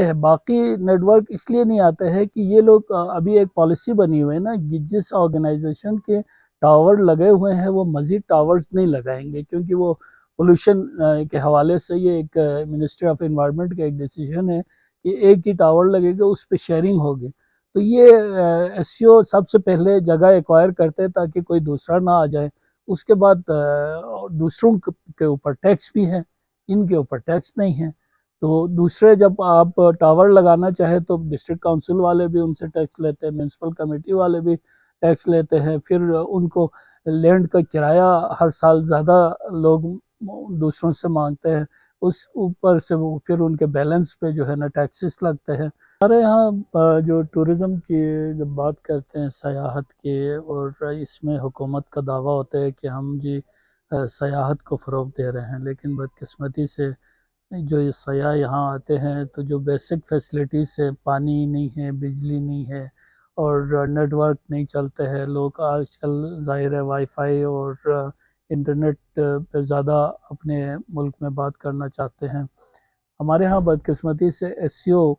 ہے باقی net work اس لیے نہیں آتے ہیں کہ یہ لوگ ابھی ایک پالیسی بنی ہوئی ہے نا، جس آرگنائزیشن کے ٹاور لگے ہوئے ہیں وہ مزید ٹاورز نہیں لگائیں گے، کیونکہ وہ پولوشن کے حوالے سے یہ ایک منسٹری آف انوائرمنٹ کا ایک ڈیسیجن ہے کہ ایک ہی ٹاور لگے گا، اس پہ شیئرنگ ہوگی۔ تو یہ ایس سی او سب سے پہلے جگہ ایکوائر کرتے تاکہ کوئی دوسرا نہ آ جائے، اس کے بعد دوسروں کے اوپر ٹیکس بھی ہے، ان کے اوپر ٹیکس نہیں ہے۔ تو دوسرے جب آپ ٹاور لگانا چاہے تو ڈسٹرکٹ کاؤنسل والے بھی ان سے ٹیکس لیتے ہیں، میونسپل کمیٹی والے بھی ٹیکس لیتے ہیں، پھر ان کو لینڈ کا کرایہ ہر سال زیادہ لوگ دوسروں سے مانگتے ہیں، اس اوپر سے وہ پھر ان کے بیلنس پہ جو ہے نا ٹیکسز لگتے ہیں۔ ہمارے یہاں جو ٹورزم کی جب بات کرتے ہیں سیاحت کی، اور اس میں حکومت کا دعویٰ ہوتا ہے کہ ہم جی سیاحت کو فروغ دے رہے ہیں، لیکن بدقسمتی سے جو یہ سیاح یہاں آتے ہیں تو جو بیسک فیسلٹیز ہے، پانی نہیں ہے، بجلی نہیں ہے، اور نیٹ ورک نہیں چلتے ہیں۔ لوگ آج کل ظاہر ہے وائی فائی اور انٹرنیٹ پہ زیادہ اپنے ملک میں بات کرنا چاہتے ہیں۔ ہمارے ہاں بدقسمتی سے ایس سی او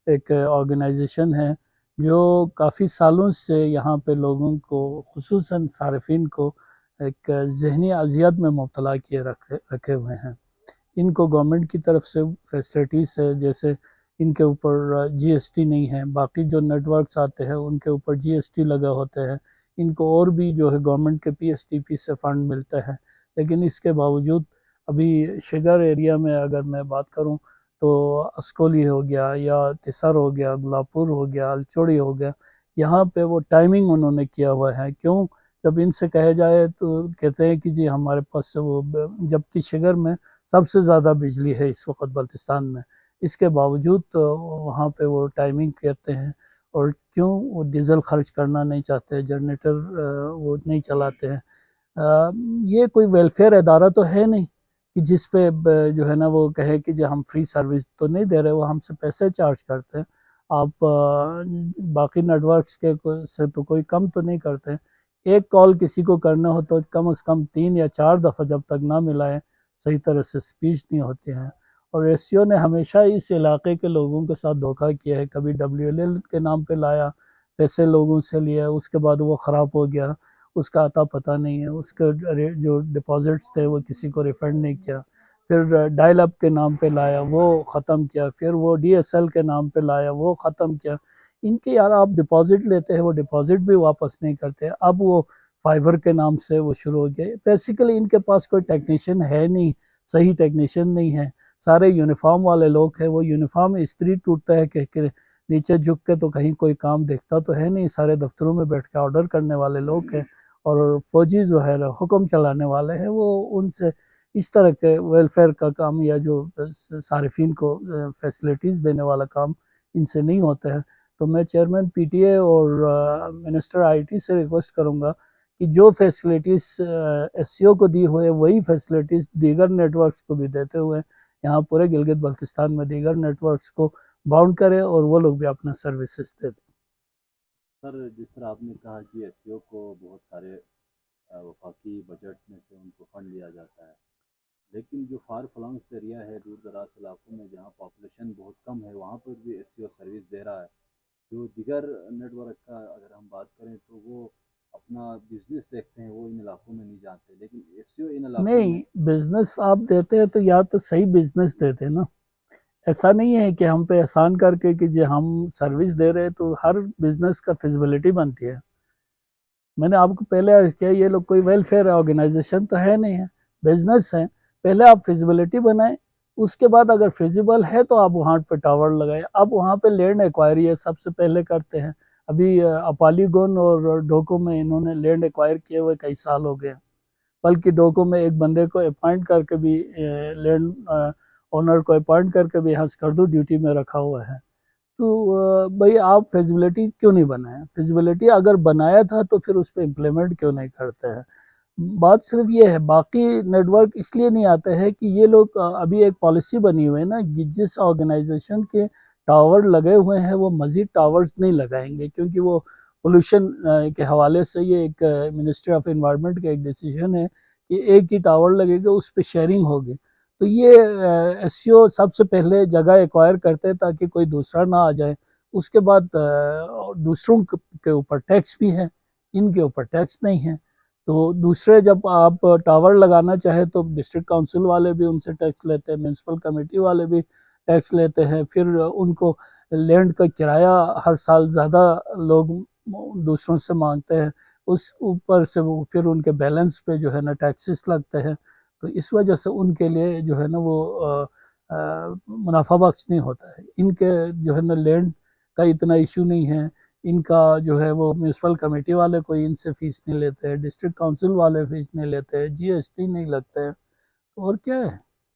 ایک آرگنائزیشن ہے جو کافی سالوں سے یہاں پہ لوگوں کو، خصوصاً صارفین کو، ایک ذہنی اذیت میں مبتلا کیے رکھے ہوئے ہیں۔ ان کو گورنمنٹ کی طرف سے فیسلٹیز ہے، جیسے ان کے اوپر جی ایس ٹی نہیں ہے، باقی جو نیٹ ورکس آتے ہیں ان کے اوپر جی ایس ٹی لگا ہوتے ہیں، ان کو اور بھی جو ہے گورنمنٹ کے پی ایس ٹی پی سے فنڈ ملتے ہیں، لیکن اس کے باوجود ابھی شگر ایریا میں اگر میں بات کروں تو اسکولی ہو گیا یا تسر ہو گیا، گلاب ہو گیا، الچوڑی ہو گیا، یہاں پہ وہ ٹائمنگ انہوں نے کیا ہوا ہے۔ کیوں؟ جب ان سے کہے جائے تو کہتے ہیں کہ جی ہمارے پاس وہ، جبکہ شگر میں سب سے زیادہ بجلی ہے اس وقت بلتستان میں، اس کے باوجود وہاں پہ وہ ٹائمنگ کرتے ہیں۔ اور کیوں؟ وہ ڈیزل خرچ کرنا نہیں چاہتے، جنریٹر وہ نہیں چلاتے ہیں۔ یہ کوئی ویلفیئر ادارہ تو ہے نہیں کہ جس پہ جو ہے نا وہ کہے کہ جو ہم فری سروس تو نہیں دے رہے، وہ ہم سے پیسے چارج کرتے ہیں۔ آپ باقی نیٹ ورکس کے سے تو کوئی کم تو نہیں کرتے۔ ایک کال کسی کو کرنا ہو تو کم از کم 3 یا 4 دفعہ جب تک نہ ملائے صحیح طرح سے سپیچ نہیں ہوتی ہیں۔ اور ایس سی او نے ہمیشہ اس علاقے کے لوگوں کے ساتھ دھوکہ کیا ہے، کبھی ڈبلیو ایل ایل کے نام پہ لایا، پیسے لوگوں سے لیا، اس کے بعد وہ خراب ہو گیا، اس کا عطا پتہ نہیں ہے، اس کے جو ڈپازٹس تھے وہ کسی کو ریفنڈ نہیں کیا، پھر ڈائل اپ کے نام پہ لایا وہ ختم کیا، پھر وہ ڈی ایس ایل کے نام پہ لایا وہ ختم کیا۔ ان کے یار آپ ڈپازٹ لیتے ہیں، وہ ڈپازٹ بھی واپس نہیں کرتے۔ اب وہ فائبر کے نام سے وہ شروع ہو گئے۔ بیسیکلی ان کے پاس کوئی ٹیکنیشین ہے نہیں، صحیح ٹیکنیشین نہیں ہے، سارے یونیفارم والے لوگ ہیں۔ وہ یونیفارم استری ٹوٹتا ہے کہ نیچے جھک کے تو کہیں کوئی کام دیکھتا تو ہے نہیں، سارے دفتروں میں بیٹھ کے آرڈر کرنے والے لوگ ہیں، اور فوجی جو ہے حکم چلانے والے ہیں، وہ ان سے اس طرح کے ویلفیئر کا کام یا جو صارفین کو فیسلٹیز دینے والا کام ان سے نہیں ہوتا ہے۔ تو میں چیئرمین پی ٹی اے اور منسٹر آئی ٹی سے ریکویسٹ کروں گا کہ جو فیسلٹیز ایس سی او کو دی ہوئے وہی فیسلٹیز دیگر نیٹ ورکس کو بھی دیتے ہوئے یہاں پورے گلگت بلتستان میں دیگر نیٹ ورکس کو باؤنڈ کریں اور وہ لوگ بھی اپنا سروسز دے دیں۔ سر، جس طرح آپ نے کہا کہ ایس سی او کو بہت سارے وفاقی بجٹ میں سے ان کو فنڈ دیا جاتا ہے، لیکن جو فار فلنگس ایریا ہے، دور دراز علاقوں میں جہاں پاپولیشن بہت کم ہے، وہاں پر بھی ایس سی او سروس دے رہا ہے۔ جو دیگر نیٹ ورک کا اگر ہم بات کریں تو وہ اپنا بزنس دیکھتے ہیں، وہ ان علاقوں میں نہیں جاتے، لیکن ایس سی او ان علاقوں نہیں، میں بزنس آپ دیتے ہیں تو یا تو صحیح بزنس دیتے نا، ایسا نہیں ہے کہ ہم پہ احسان کر کے کہ جی ہم سروس دے رہے تو ہر بزنس کا فیزیبلٹی بنتی ہے۔ میں نے آپ کو پہلے عرض کیا یہ لوگ کوئی ویلفیئر آرگنائزیشن تو ہے نہیں ہے، بزنس ہے۔ پہلے آپ فیزیبلٹی بنائیں، اس کے بعد اگر فیزیبل ہے تو آپ وہاں پہ ٹاور لگائیں۔ اب وہاں پہ لینڈ ایکوائری سب سے پہلے کرتے ہیں۔ ابھی اپالی گون اور ڈھوکو میں انہوں نے لینڈ ایکوائر کیے ہوئے کئی سال ہو گئے، بلکہ ڈوکو میں ایک بندے کو اپوائنٹ کر کے بھی لینڈ اونر کو اپوائنٹ کر کے بھی یہاں سکردو ڈیوٹی میں رکھا ہوا ہے۔ تو بھئی آپ فیزیبلٹی کیوں نہیں بنائیں؟ فیزیبلٹی اگر بنایا تھا تو پھر اس پہ امپلیمنٹ کیوں نہیں کرتے ہیں؟ بات صرف یہ ہے، باقی نیٹ ورک اس لیے نہیں آتے ہیں کہ یہ لوگ ابھی ایک پالیسی بنی ہوئی ہے نا، جس آرگنائزیشن کے ٹاور لگے ہوئے ہیں وہ مزید ٹاورز نہیں لگائیں گے، کیونکہ وہ پولوشن کے حوالے سے یہ ایک منسٹری آف انوائرمنٹ کا ایک ڈیسیجن ہے کہ ایک ہی ٹاور لگے گا، اس پہ شیئرنگ ہوگی۔ تو یہ ایس سی او سب سے پہلے جگہ ایکوائر کرتے ہیں تاکہ کوئی دوسرا نہ آ جائے. اس کے بعد دوسروں کے اوپر ٹیکس بھی ہے، ان کے اوپر ٹیکس نہیں ہے. تو دوسرے جب آپ ٹاور لگانا چاہے تو ڈسٹرکٹ کاؤنسل والے بھی ان سے ٹیکس لیتے ہیں، میونسپل کمیٹی والے بھی ٹیکس لیتے ہیں. پھر ان کو لینڈ کا کرایہ ہر سال زیادہ لوگ دوسروں سے مانگتے ہیں، اس اوپر سے وہ پھر ان کے بیلنس پہ جو ہے نا ٹیکسز لگتے ہیں. تو اس وجہ سے ان کے لیے جو ہے نا وہ منافع بخش نہیں ہوتا ہے. ان کے جو ہے نا لینڈ کا اتنا ایشو نہیں ہے، ان کا جو ہے وہ میونسپل کمیٹی والے کوئی ان سے فیس نہیں لیتے، ڈسٹرکٹ کاؤنسل والے فیس نہیں لیتے، جی ایس ٹی نہیں لگتے. اور کیا ہے.